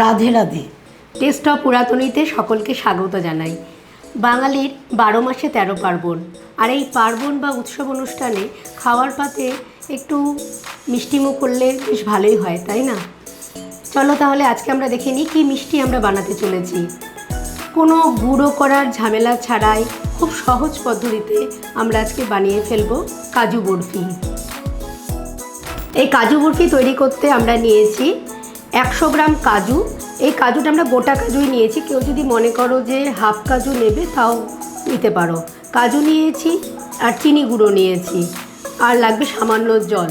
Radhe Radhe. Test of পুরাতনীতে সকলকে স্বাগত জানাই। বাঙালির 12 মাসে 13 পার্বণ, আর এই পার্বণ বা উৎসব অনুষ্ঠানে খাওয়ার পাতে একটু মিষ্টিমুখ করলে বেশ ভালোই হয়, তাই না? চলো তাহলে আজকে আমরা দেখে নিই কী মিষ্টি আমরা বানাতে চলেছি। কোনো গুঁড়ো করার ঝামেলা ছাড়াই খুব সহজ পদ্ধতিতে আমরা আজকে বানিয়ে ফেলবো কাজু বরফি। এই কাজু বরফি তৈরি করতে আমরা নিয়েছি 100 গ্রাম কাজু। এই কাজুটা আমরা গোটা কাজুই নিয়েছি, কেউ যদি মনে করো যে হাফ কাজু নেবে তাও নিতে পারো। কাজু নিয়েছি আর চিনি গুঁড়ো নিয়েছি, আর লাগবে সামান্য জল,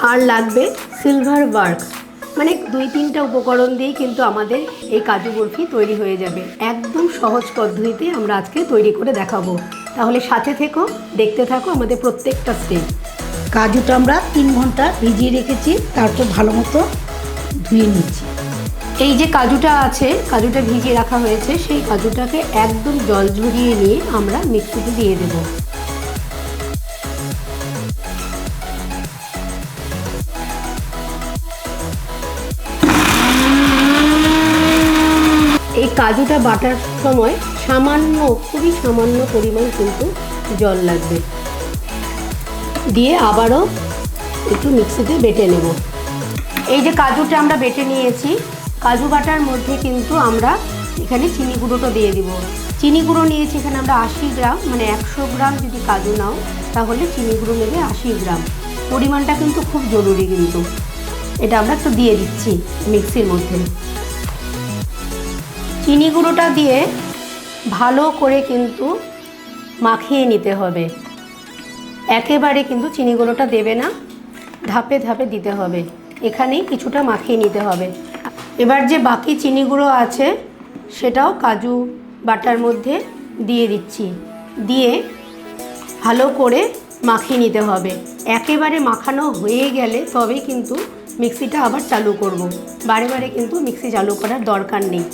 আর লাগবে সিলভার বার্ক। মানে 2-3টা উপকরণ দিয়েই কিন্তু আমাদের এই কাজু বরফি তৈরি হয়ে যাবে। একদম সহজ পদ্ধতিতে আমরা আজকে তৈরি করে দেখাবো। তাহলে সাথে থেকো, দেখতে থাকো আমাদের প্রত্যেকটা স্টেপ। কাজুটা আমরা 3 ঘন্টা ভিজিয়ে রেখেছি, তারপর ভালো মতো ধুয়ে নিয়েছি। এই যে কাজুটা আছে, কাজুটা ভিজিয়ে রাখা হয়েছে, সেই কাজুটাকে একদম জল ঝরিয়ে নিয়ে আমরা মিক্সিতে দিয়ে দেব। এই কাজুটা বাটার সময় সামান্য, খুবই সামান্য পরিমাণ কিন্তু জল লাগবে, দিয়ে আবারও একটু মিক্সিতে বেটে নেব। এই যে কাজুটা আমরা বেটে নিয়েছি, কাজু বাটার মধ্যে কিন্তু আমরা এখানে চিনি গুঁড়োটা দিয়ে দিব। চিনি গুঁড়ো নিয়েছি এখানে আমরা 80 গ্রাম, মানে 100 গ্রাম যদি কাজু নাও তাহলে চিনি গুঁড়ো নেবে 80 গ্রাম। পরিমাণটা কিন্তু খুব জরুরি, কিন্তু এটা আমরা একটু দিয়ে দিচ্ছি মিক্সির মধ্যে। চিনি গুঁড়োটা দিয়ে ভালো করে কিন্তু মাখিয়ে নিতে হবে। একেবারে কিন্তু চিনি গুঁড়োটা দেবে না, ধাপে ধাপে দিতে হবে। এখানেই কিছুটা মাখিয়ে নিতে হবে। এবার যে বাকি চিনি গুঁড়ো আছে সেটাও কাজু বাটার মধ্যে দিয়ে দিচ্ছি, দিয়ে ভালো করে মাখিয়ে নিতে হবে। একেবারে মাখানো হয়ে গেলে তবেই কিন্তু মিক্সিটা আবার চালু করব। বারে বারে কিন্তু মিক্সি চালু করার দরকার নেই।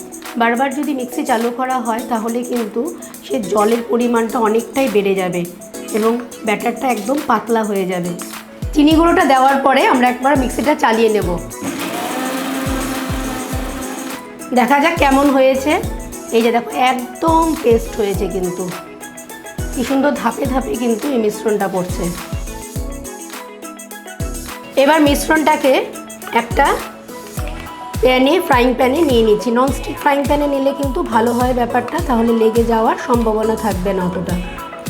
বারবার যদি মিক্সি চালু করা হয় তাহলে কিন্তু সে জলের পরিমাণটা অনেকটাই বেড়ে যাবে এবং ব্যাটারটা একদম পাতলা হয়ে যাবে। চিনি গুঁড়োটা দেওয়ার পরে আমরা একবার মিক্সিটা চালিয়ে নেব। দেখা যাক কেমন হয়েছে। এই যে দেখো, একদম পেস্ট হয়েছে, কিন্তু কি সুন্দর ধাপে ধাপে কিন্তু এই মিশ্রণটা পড়ছে। এবার মিশ্রণটাকে একটা প্যানে, ফ্রাইং প্যানে নিয়ে নিচ্ছি। ননস্টিক ফ্রাইং প্যানে নিলে কিন্তু ভালো হয় ব্যাপারটা, তাহলে লেগে যাওয়ার সম্ভাবনা থাকবে না অতটা।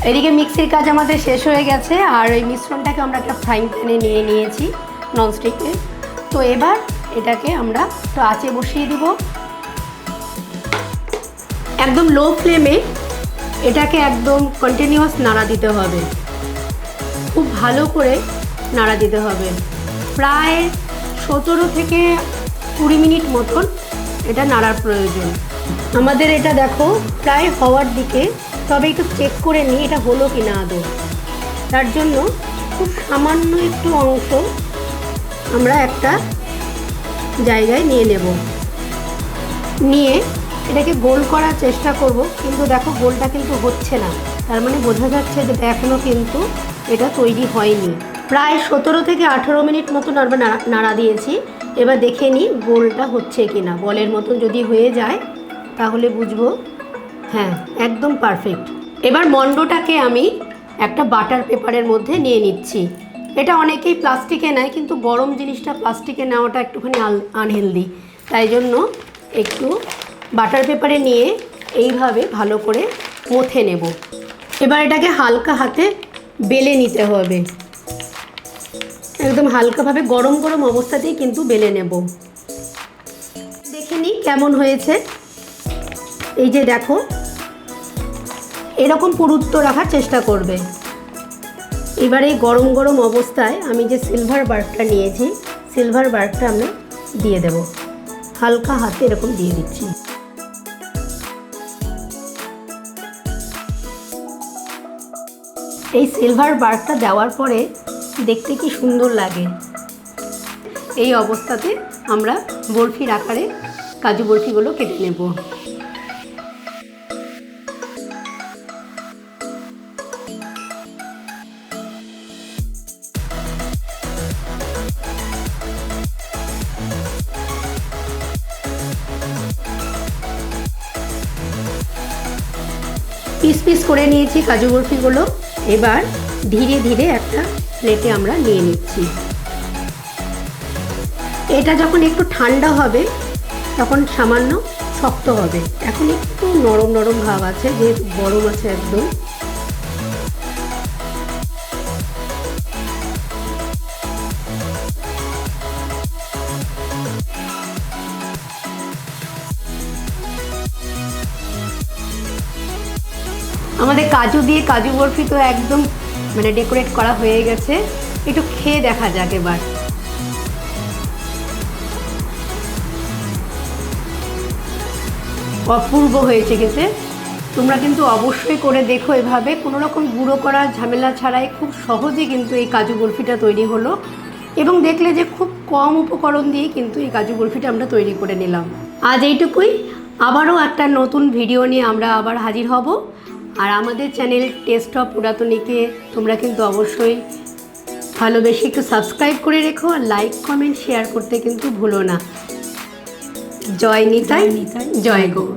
এদিকে মিক্সির কাজ আমাদের শেষ হয়ে গেছে, আর এই মিশ্রণটাকে আমরা একটা ফ্রাইং প্যানে নিয়ে নিয়েছি ননস্টিকে। তো এবার এটাকে আমরা একটু আঁচে বসিয়ে দিব, একদম লো ফ্লেমে। এটাকে একদম কন্টিনিউয়াস নাড়া দিতে হবে, খুব ভালো করে নাড়া দিতে হবে। প্রায় 17 থেকে 20 মিনিট মতন এটা নাড়ার প্রয়োজন আমাদের। এটা দেখো প্রায় হওয়ার দিকে, তবে একটু চেক করে নিই এটা হলো কি না আদৌ। তার জন্য খুব সামান্য একটু অংশ আমরা একটা জায়গায় নিয়ে নেব, নিয়ে এটাকে গোল করার চেষ্টা করব। কিন্তু দেখো গোলটা কিন্তু হচ্ছে না, তার মানে বোঝা যাচ্ছে যে এখনও কিন্তু এটা তৈরি হয়নি। প্রায় 17 থেকে 18 মিনিট মতন আমরা নাড়া দিয়েছি। এবার দেখে নিই গোলটা হচ্ছে কি না। বলের মতন যদি হয়ে যায় তাহলে বুঝবো হ্যাঁ একদম পারফেক্ট। এবার মন্ডটাকে আমি একটা বাটার পেপারের মধ্যে নিয়ে নিচ্ছি। এটা অনেকেই প্লাস্টিকে নেয়, কিন্তু গরম জিনিসটা প্লাস্টিকে নেওয়াটা একটুখানি আনহেলদি, তাই জন্য একটু বাটার পেপারে নিয়ে এইভাবে ভালো করে মথে নেব। এবার এটাকে হালকা হাতে বেলে নিতে হবে, একদম হালকাভাবে গরম গরম অবস্থাতেই কিন্তু বেলে নেব। দেখে নিই কেমন হয়েছে। এই যে দেখো, এরকম পুরুত্ব রাখার চেষ্টা করবে। এবার এই গরম গরম অবস্থায় আমি যে সিলভার বার্কটা নিয়েছি, সিলভার বার্কটা আমরা দিয়ে দেব। হালকা হাতে এরকম দিয়ে দিচ্ছি। এই সিলভার বার্কটা দেওয়ার পরে দেখতে কি সুন্দর লাগে। এই অবস্থাতে আমরা বরফির আকারে কাজু বরফিগুলো কেটে নেব। পিস পিস করে নিয়েছি কাজু বরফিগুলো। এবার ধীরে ধীরে একটা প্লেটে আমরা নিয়ে নিচ্ছি। এটা যখন একটু ঠান্ডা হবে তখন সামান্য শক্ত হবে, এখন একটু নরম নরম ভাব আছে, যেহেতু গরম আছে একদম। আমাদের কাজু দিয়ে কাজু বরফি তো একদম মানে ডেকোরেট করা হয়ে গেছে। একটু খেয়ে দেখা যাক এবার। অপূর্ব হয়েছে খেতে। তোমরা কিন্তু অবশ্যই করে দেখো এভাবে, কোনো রকম গুঁড়ো করার ঝামেলা ছাড়াই খুব সহজে কিন্তু এই কাজু বরফিটা তৈরি হলো। এবং দেখলে যে খুব কম উপকরণ দিয়ে কিন্তু এই কাজু বরফিটা আমরা তৈরি করে নিলাম। আজ এইটুকুই, আবারও একটা নতুন ভিডিও নিয়ে আমরা আবার হাজির হব। আর আমাদের চ্যানেল টেস্ট অফ পুরাতনীকে তোমরা কিন্তু অবশ্যই ভালোবেসে একটু সাবস্ক্রাইব করে রেখো, আর লাইক কমেন্ট শেয়ার করতে কিন্তু ভুলো না। জয় নিতাই, জয় গৌর।